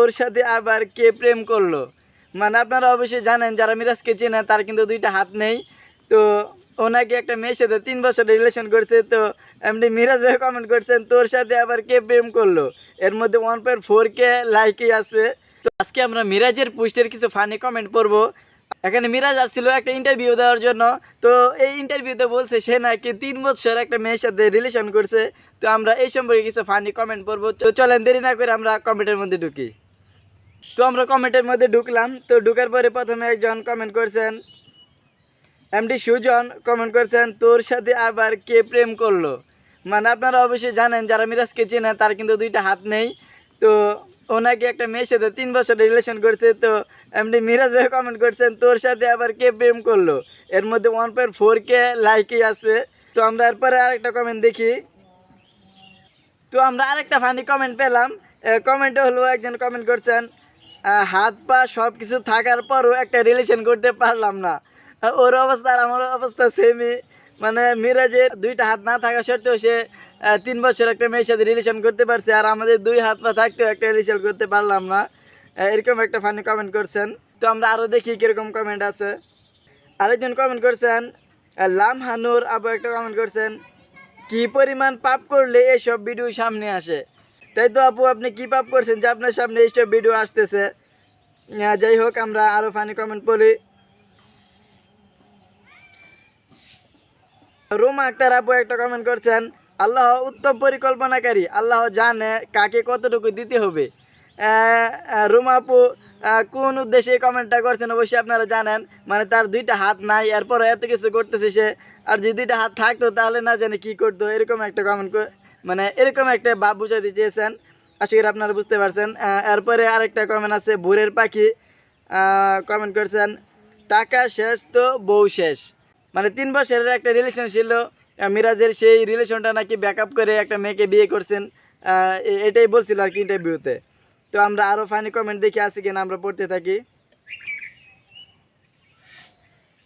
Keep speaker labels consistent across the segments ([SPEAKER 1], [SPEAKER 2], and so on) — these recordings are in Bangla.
[SPEAKER 1] তোর সাথে আবার কে প্রেম করলো। মানে আপনারা অবশ্যই জানেন, যারা মিরাজকে চেনেন তার কিন্তু দুইটা হাত নেই। তো ওনাকে একটা মেয়ের সাথে 3 বছর রিলেশন করছে। তো এমনি মিরাজ ভাই কমেন্ট করছেন তোর সাথে আবার কে প্রেম করলো। এর মধ্যে 1.4K লাইকই আছে। তো আজকে আমরা মিরাজের পোস্টের কিছু ফানি কমেন্ট পড়বো। এখানে মিরাজ আসছিল একটা ইন্টারভিউ দেওয়ার জন্য। তো এই ইন্টারভিউতে বলছে সে নাকি 3 বছর একটা মেয়ের সাথে রিলেশন করছে। তো আমরা এই সম্পর্কে কিছু ফানি কমেন্ট পড়বো। তো চলেন দেরি না করে আমরা কমেন্টের মধ্যে ঢুকি। তো আমরা কমেন্টের মধ্যে ঢুকলাম। তো ঢুকার পরে প্রথমে একজন কমেন্ট করছেন, এমডি সুজন কমেন্ট করছেন তোর সাথে আবার কে প্রেম করলো। মানে আপনারা অবশ্যই জানেন, যারা মিরাজকে চেনেন তার কিন্তু দুইটা হাত নেই। তো ওনাকে একটা মেয়ের সাথে 3 বছর রিলেশন করছে। তো এমনি মিরাজ ভাই কমেন্ট করছেন তোর সাথে আবার কে প্রেম করলো। এর মধ্যে 1.4K লাইকই আছে। তো আমরা এরপরে আরেকটা কমেন্ট দেখি। তো আমরা আরেকটা ফানি কমেন্ট পেলাম। কমেন্টে হলো একজন কমেন্ট করছেন, হাত পা সব কিছু থাকার পরও একটা রিলেশন করতে পারলাম না। ওর অবস্থা আর আমার অবস্থা সেমই। মানে মিরাজের দুইটা হাত না থাকা সত্ত্বেও সে 3 বছর একটা মেয়ের সাথে রিলেশন করতে পারছে, আর আমাদের 2 হাত পা থাকতেও একটা রিলেশন করতে পারলাম না। এরকম একটা ফানি কমেন্ট করছেন। তো আমরা আরও দেখি কীরকম কমেন্ট আছে। আরেকজন কমেন্ট করছেন, লামহানুর আপু একটা কমেন্ট করছেন, কি পরিমাণ পাপ করলে এইসব ভিডিও সামনে আসে। তাই তো আপু, আপনি কি পাপ করছেন যে আপনার সামনে এইসব ভিডিও আসতেছে। যাই হোক, আমরা আরও ফানি কমেন্ট পড়ি। রুমা আক্তার আপু একটা কমেন্ট করছেন, আল্লাহ উত্তম পরিকল্পনাকারী, আল্লাহ জানে কাকে কতটুকু দিতে হবে। রুমা আপু কোন উদ্দেশ্যে এই কমেন্টটা করছেন অবশ্যই আপনারা জানেন। মানে তার দুইটা হাত নাই, এরপর এত কিছু করতেছে সে। আর যদি দুইটা হাত থাকতো তাহলে না জানে কি করতো। এরকম একটা কমেন্ট, মানে এরকম একটা ভাব বুঝাতে চেয়েছেন। আশা করি আপনারা বুঝতে পারছেন। এরপরে আরেকটা কমেন্ট আছে, ভোরের পাখি কমেন্ট করছেন, টাকা শেষ তো বউ শেষ। মানে 3 বছরের একটা রিলেশন ছিল মিরাজের, সেই রিলেশনটা নাকি ব্যাকআপ করে একটা মেয়েকে বিয়ে করছেন। এটাই বলছিল আর কি ইন্টারভিউতে। তো আমরা আরও ফানি কমেন্ট দেখে আসি কিনা আমরা পড়তে থাকি।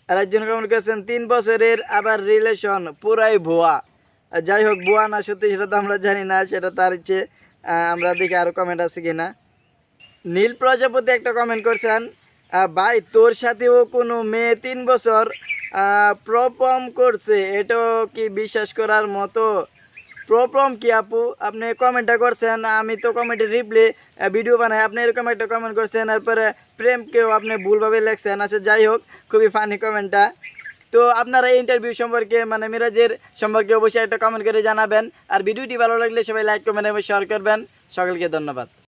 [SPEAKER 1] আর একজন কমেন্ট করেছেন, 3 বছরের আবার রিলেশন পুরাই ভুয়া। যাই হোক, ভুয়া না সত্যি সেটা তো আমরা জানি না, সেটা তার ইচ্ছে। আমরা দেখি আরও কমেন্ট আছে কিনা। নীল প্রজাপতি একটা কমেন্ট করছেন, ভাই তোর সাথেও কোনো মেয়ে 3 বছর প্রপম করছে, এটাও কি বিশ্বাস করার মতো? প্রপম কি আপু? আপনি কমেন্টটা করছেন, আমি তো কমেন্টে রিপ্লে ভিডিও বানাই, আপনি এরকম একটা কমেন্ট করছেন। এরপরে প্রেমকেও আপনি ভুলভাবে লেখছেন। আচ্ছা যাই হোক, খুবই ফানি কমেন্টটা। তো আপনারা এই ইন্টারভিউ সম্পর্কে, মানে মিরাজের সম্পর্কে অবশ্যই একটা কমেন্ট করে জানাবেন। আর ভিডিওটি ভালো লাগলে সবাই লাইক কমেন্ট এবং শেয়ার করবেন। সকলকে ধন্যবাদ।